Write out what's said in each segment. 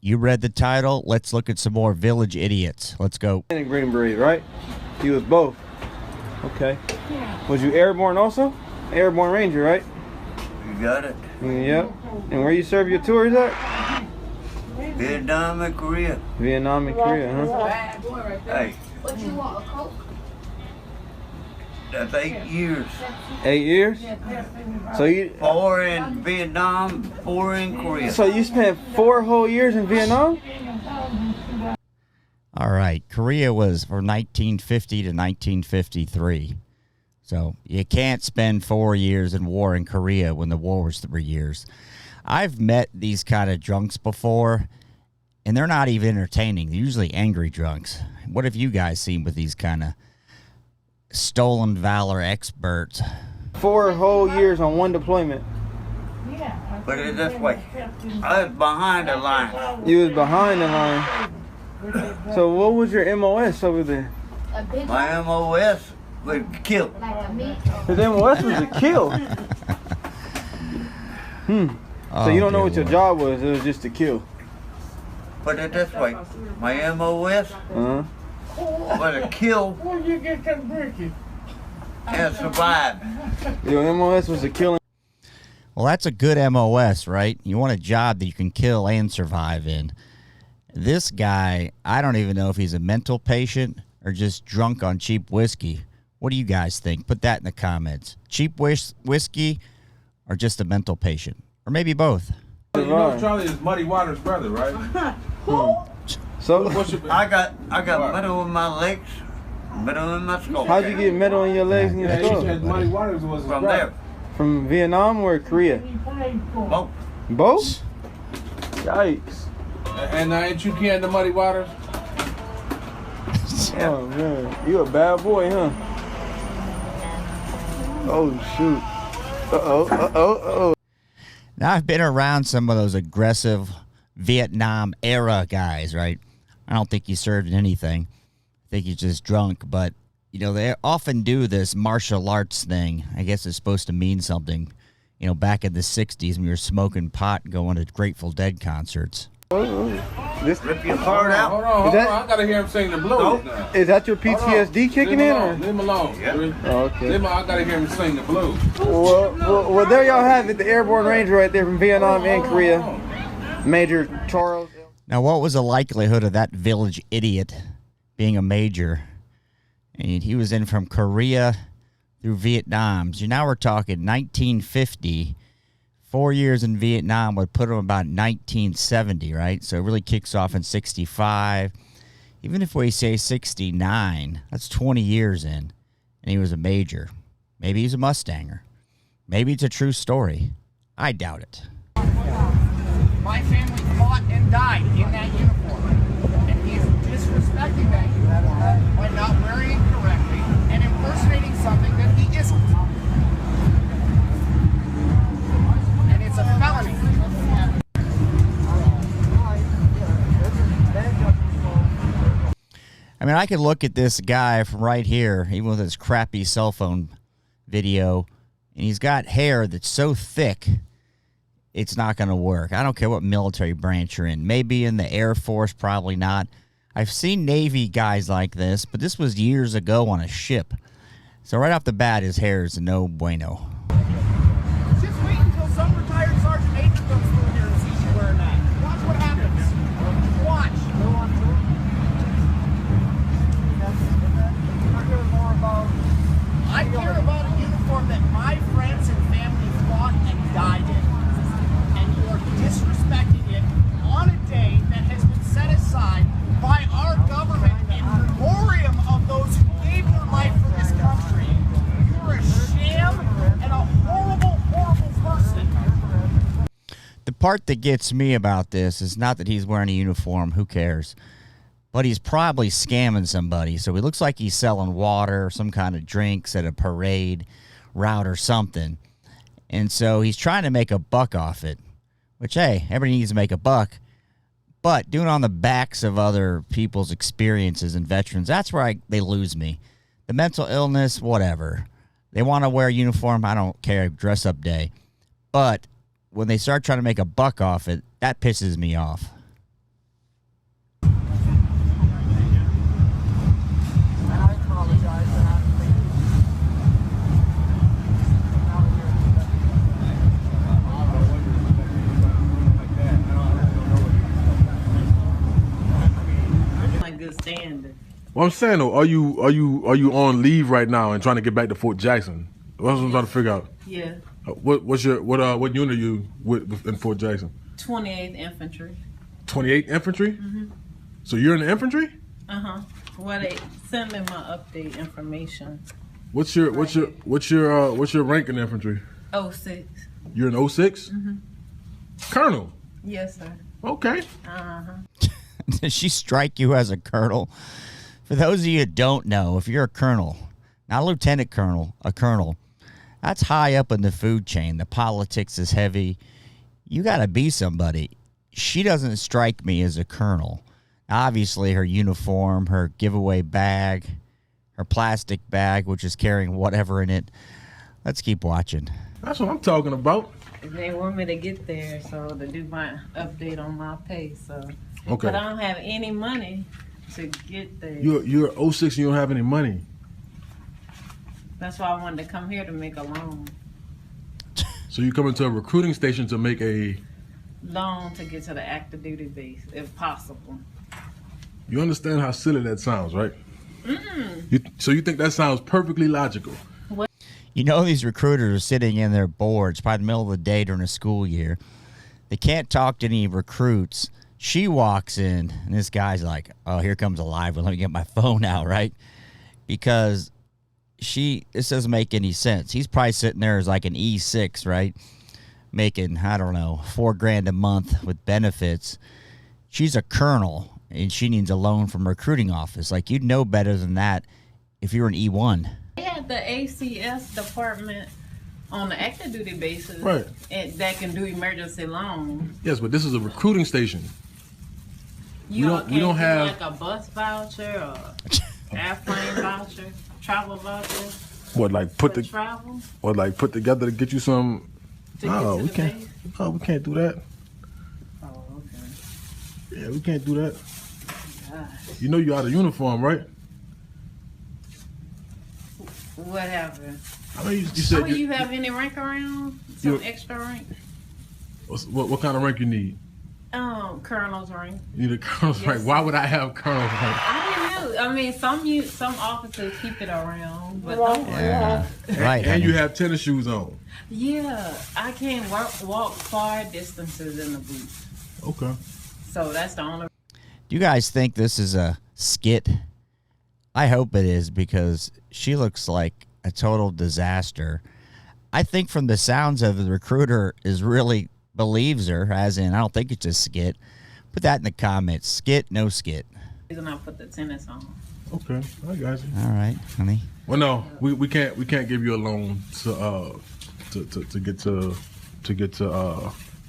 You read the title. Let's look at some more village idiots. Let's go. And Green Beret, right? He was both. Okay. Yeah. Was you airborne also? Airborne Ranger, right? You got it. Yep. And where you serve your tours at? Vietnam and Korea. Vietnam and Korea, huh? Hey. What you want, a Coke? That's 8 years. 8 years? So you 4 in Vietnam, 4 in Korea. So you spent 4 whole years in Vietnam? All right. Korea was from 1950 to 1953. So you can't spend 4 years in war in Korea when the war was 3 years. I've met these kind of drunks before, and they're not even entertaining. They're usually angry drunks. What have you guys seen with these kind of stolen valor experts? 4 whole years on one deployment. Put it this way. I was behind the line. You was behind the line. So what was your MOS over there? My MOS was killed. His MOS was a kill. So you don't know what your job was, it was just to kill. Put it this way. My MOS was a kill and survive. Your MOS was a killing. Well, that's a good MOS, right? You want a job that you can kill and survive in. This guy, I don't even know if he's a mental patient or just drunk on cheap whiskey. What do you guys think? Put that in the comments. Cheap whiskey or just a mental patient? Or maybe both. You know Charlie is Muddy Waters' brother, right? So I got metal in my legs, metal in my skull. how'd you get metal in your legs and your skull? Muddy Waters was his From brother. there? From Vietnam or Korea? Both. Both? Yikes. And ain't you carrying the Muddy Waters? Oh man, you a bad boy, huh? Oh shoot. Uh-oh. Now, I've been around some of those aggressive Vietnam era guys, right? I don't think he served in anything. I think he's just drunk, but you know, they often do this martial arts thing. I guess it's supposed to mean something. You know, back in the 60s when we were smoking pot and going to Grateful Dead concerts. This Rip your heart out. Hold on. I gotta hear him sing the blues Nope. now. is that your PTSD kicking in? Or? Leave him alone. Yeah. Oh, okay. I gotta hear him sing the blues. Well, there y'all have it, the Airborne Ranger right there from Vietnam and Korea, Major Charles. Now, what was the likelihood of that village idiot being a major? And he was in from Korea through Vietnam. So now we're talking 1950. 4 years in Vietnam would put him about 1970, right? So it really kicks off in 65. Even if we say 69, that's 20 years in, and he was a major. Maybe he's a Mustanger. Maybe it's a true story. I doubt it. My family fought and died in that uniform, and he's disrespecting that uniform by not wearing it correctly and impersonating something that he isn't. And it's a felony. I mean, I could look at this guy from right here, even with his crappy cell phone video, and he's got hair that's so thick, it's not going to work. I don't care what military branch you're in. Maybe in the Air Force, probably not. I've seen Navy guys like this, but this was years ago on a ship. So right off the bat, his hair is no bueno. Just wait until some retired sergeant major comes through here and sees you wearing that. Watch what happens. Watch. I care about a uniform that my friends and family fought and died in. And you are disrespecting it on a day that has been set aside by our government in memoriam of those who gave their life for this country. You're a sham and a horrible, horrible person. The part that gets me about this is not that he's wearing a uniform. Who cares? But he's probably scamming somebody. So he looks like he's selling water or some kind of drinks at a parade route or something. And so he's trying to make a buck off it, which, hey, everybody needs to make a buck. But doing it on the backs of other people's experiences and veterans, that's where they lose me. The mental illness, whatever. They want to wear a uniform, I don't care, dress up day. But when they start trying to make a buck off it, that pisses me off. Well, I'm saying though, are you on leave right now and trying to get back to Fort Jackson? That's what I'm trying to figure out. Yeah. What unit are you with in Fort Jackson? 28th Infantry. 28th Infantry. Mm-hmm. So you're in the infantry? Well, they send me my update information. What's your rank in the infantry? 06. You're an 06? Mm-hmm. Colonel. Yes, sir. Okay. Does she strike you as a colonel? For those of you who don't know, if you're a colonel, not a lieutenant colonel, a colonel, that's high up in the food chain. The politics is heavy. You got to be somebody. She doesn't strike me as a colonel. Obviously, her uniform, her giveaway bag, her plastic bag, which is carrying whatever in it. Let's keep watching. That's what I'm talking about. They want me to get there, so to do my update on my pay. So, okay. But I don't have any money to get there. You're 06 and you don't have any money. That's why I wanted to come here to make a loan. So you come into a recruiting station to make a loan to get to the active duty base, if possible. You understand how silly that sounds, right? So you think that sounds perfectly logical? What? You know, these recruiters are sitting in their boards by the middle of the day during a school year. They can't talk to any recruits. She walks in, and this guy's like, oh, here comes a live one. Let me get my phone out, right? Because this doesn't make any sense. He's probably sitting there as like an E6, right? Making, I don't know, $4,000 a month with benefits. She's a colonel, and she needs a loan from a recruiting office. Like, you'd know better than that if you were an E1. They had the ACS department on the active duty basis, right? And that can do emergency loans. Yes, but this is a recruiting station. We don't have like a bus voucher or airplane voucher, travel voucher. What, like put travel? Or like put together to get you some? No, we can't. Base? No, we can't do that. Oh, okay. Yeah, we can't do that. Gosh. You know you out of uniform, right? What happened? I mean, you said you have any rank around? Some extra rank? What kind of rank you need? Colonel's rank. You need a colonel's rank. Why would I have colonel's rank? I didn't know. I mean, some officers keep it around, but yeah. Right. And you have tennis shoes on. Yeah, I can't walk far distances in the boots. Okay. So that's the only. Do you guys think this is a skit? I hope it is, because she looks like a total disaster. I think from the sounds of it, the recruiter really believes her, as in, I don't think it's a skit. Put that in the comments. Skit, no skit. And I put the tennis on. Okay, I got you. All right, honey. Well, no, we can't give you a loan to get to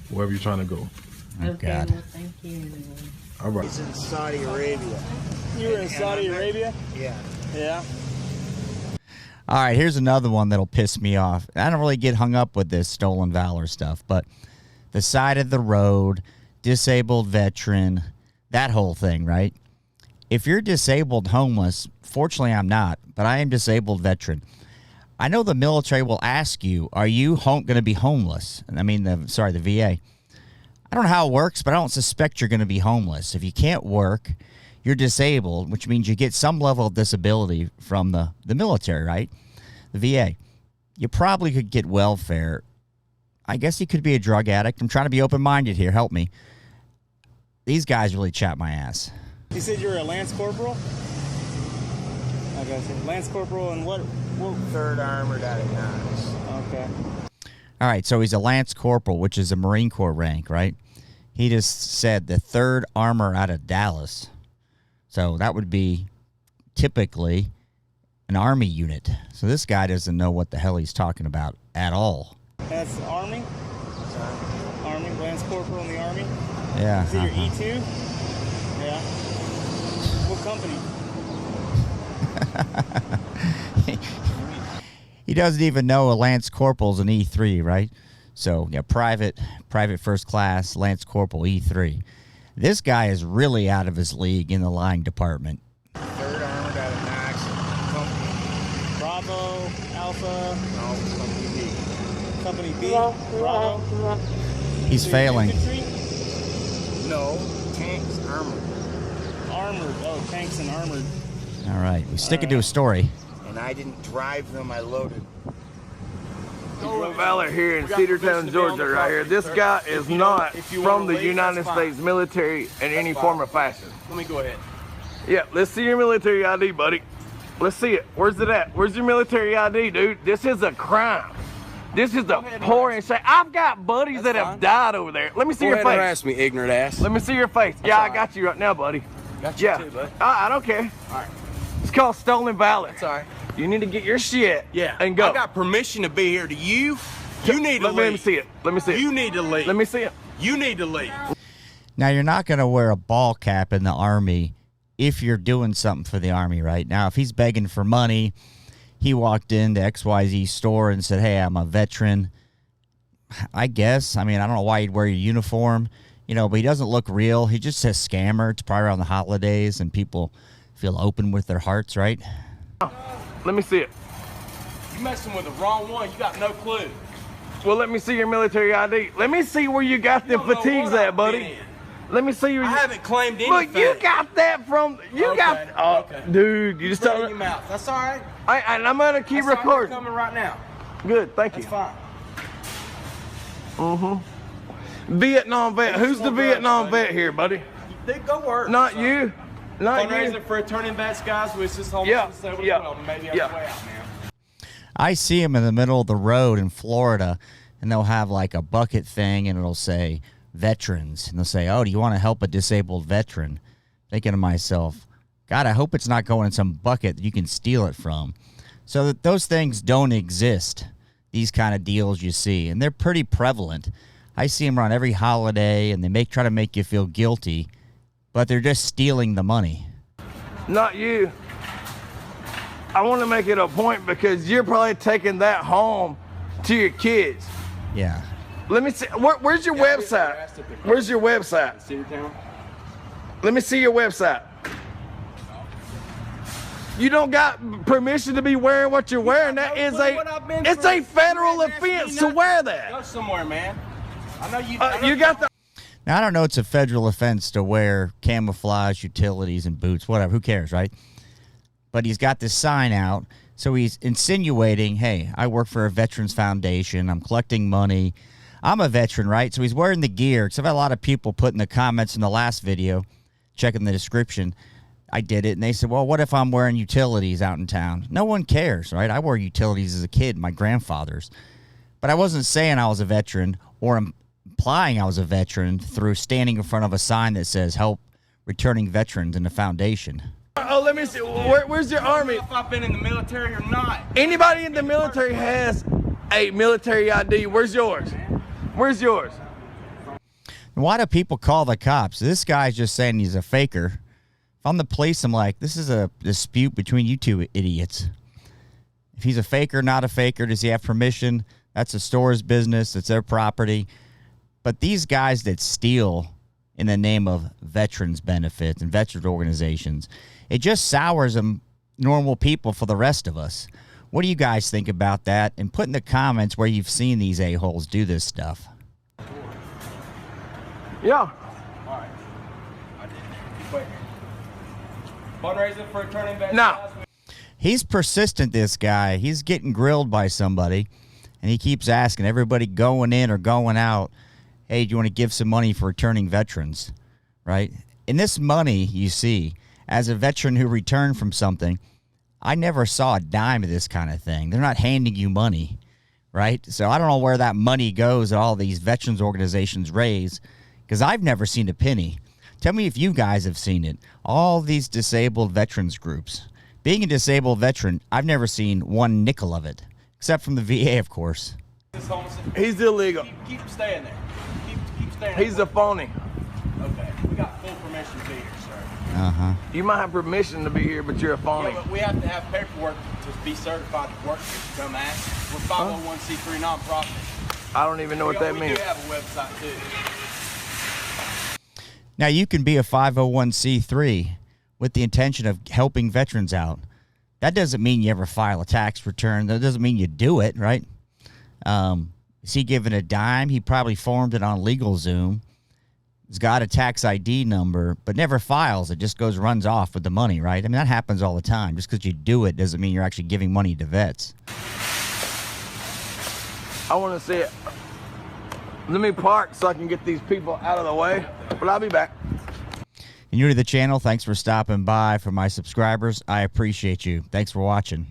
wherever you're trying to go. Oh, okay, God. well, thank you. All right. He's in Saudi Arabia. You were in Saudi Arabia? Yeah. Yeah. All right, here's another one that'll piss me off. I don't really get hung up with this stolen valor stuff, but the side of the road, disabled veteran, that whole thing, right? If you're disabled homeless, fortunately I'm not, but I am disabled veteran. I know the military will ask you, are you going to be homeless? I mean, the VA. I don't know how it works, but I don't suspect you're going to be homeless. If you can't work, you're disabled, which means you get some level of disability from the military, right? The VA. You probably could get welfare. I guess you could be a drug addict. I'm trying to be open-minded here. Help me. These guys really chap my ass. You said you were a Lance Corporal? I got you. Lance Corporal and what? 3rd Armored out of Knox. Okay. All right, so he's a Lance Corporal, which is a Marine Corps rank, right? He just said the 3rd Armor out of Dallas. So that would be typically an Army unit. So this guy doesn't know what the hell he's talking about at all. That's Army? Army, Lance Corporal in the Army? Yeah. Is it your E2? Yeah. What company? He doesn't even know a Lance Corporal's an E3, right? So, yeah, private first class, Lance Corporal E3. This guy is really out of his league in the lying department. 3rd Armored out of Knox. Company. Bravo, Alpha. No, Company B. Company B. Bravo. He's failing. Infantry? No, tanks, armored. Armored. Oh, tanks and armored. All right, we stick it to a story. And I didn't drive them, I loaded. Valor here in Cedartown, Georgia, right here. This guy is not from the United States military in any form or fashion. Let me go ahead. Yeah, let's see your military ID, buddy. Let's see it. Where's it at? Where's your military ID, dude? This is a crime. This is a poor and shame. I've got buddies that have died over there. Let me see your face. Harass me, ignorant ass. Let me see your face. Yeah, I got you right now, buddy. Got you too, bud. I don't care. All right. It's called stolen valor. That's all right. You need to get your shit and go. I got permission to be here. Do you? You need to leave. Let me see it. Let me see it. You need to leave. Let me see it. You need to leave. Now, you're not going to wear a ball cap in the Army if you're doing something for the Army, right? Now, if he's begging for money, he walked into XYZ store and said, hey, I'm a veteran. I guess. I mean, I don't know why he'd wear your uniform, you know, but he doesn't look real. He just says scammer. It's probably around the holidays and people feel open with their hearts, right? Let me see it. You messing with the wrong one. You got no clue. Well, let me see your military ID. Let me see where you got them fatigues at, buddy. Let me see where you... I haven't claimed anything. Look, you got that from... You got... Oh, okay. Dude, you just Shut told your me... mouth. That's all right. And I'm going to keep That's recording. coming right now. Good, thank you. That's fine. Vietnam vet. Who's the Vietnam vet here, buddy? Dude, go work. Not you. Not you. Fundraiser for returning vets, guys. With this homeless disabled as well. Maybe that's the way out, man. I see him in the middle of the road in Florida, and they'll have like a bucket thing, and it'll say veterans. And they'll say, oh, do you want to help a disabled veteran? Thinking to myself, God, I hope it's not going in some bucket that you can steal it from. So that those things don't exist, these kind of deals you see, and they're pretty prevalent. I see them around every holiday, and they try to make you feel guilty, but they're just stealing the money. Not you. I want to make it a point because you're probably taking that home to your kids. Yeah. Let me see. Where's your website? Where's your website? Cedartown. Let me see your website. You don't got permission to be wearing what you're wearing. That is it's a federal offense to wear that. Go somewhere, man. I know you. You got the. Now, I don't know it's a federal offense to wear camouflage, utilities, and boots, whatever. Who cares, right? But he's got this sign out, so he's insinuating, hey, I work for a veterans foundation. I'm collecting money. I'm a veteran, right? So he's wearing the gear. Because I've had a lot of people put in the comments in the last video, checking the description. I did it, and they said, well, what if I'm wearing utilities out in town? No one cares, right? I wore utilities as a kid, my grandfather's. But I wasn't saying I was a veteran or implying I was a veteran through standing in front of a sign that says help returning veterans in the foundation. Oh, let me see. Where's your army? If I've been in the military or not. Anybody in the military has a military ID. Where's yours? Where's yours? Why do people call the cops? This guy's just saying he's a faker. If I'm the police, I'm like, this is a dispute between you two idiots. If he's a faker, not a faker, does he have permission? That's the store's business. It's their property. But these guys that steal in the name of veterans benefits and veterans organizations, it just sours them normal people for the rest of us. What do you guys think about that? And put in the comments where you've seen these a-holes do this stuff. Yeah. All right. I did. Wait. Fundraiser for returning vets. Now. He's persistent, this guy. He's getting grilled by somebody, and he keeps asking everybody going in or going out, hey, do you want to give some money for returning veterans, right? And this money, you see, as a veteran who returned from something, I never saw a dime of this kind of thing. They're not handing you money, right? So I don't know where that money goes that all these veterans organizations raise, because I've never seen a penny. Tell me if you guys have seen it. All these disabled veterans groups. Being a disabled veteran, I've never seen one nickel of it, except from the VA, of course. He's illegal. Keep staying there. Keep staying there. He's a phony. Okay. We got full permission to be here, sir. Uh-huh. You might have permission to be here, but you're a phony. Yeah, but we have to have paperwork to be certified to work here, dumbass. We're 501c3 nonprofit. I don't even know what that means. We do have a website, too. Now, you can be a 501c3 with the intention of helping veterans out. That doesn't mean you ever file a tax return. That doesn't mean you do it, right? Is he given a dime? He probably formed it on LegalZoom. has got a tax ID number, but never files. It just runs off with the money, right? I mean, that happens all the time. Just because you do it doesn't mean you're actually giving money to vets. I want to see it. Let me park so I can get these people out of the way, but I'll be back. If you're new to the channel, thanks for stopping by. For my subscribers, I appreciate you. Thanks for watching.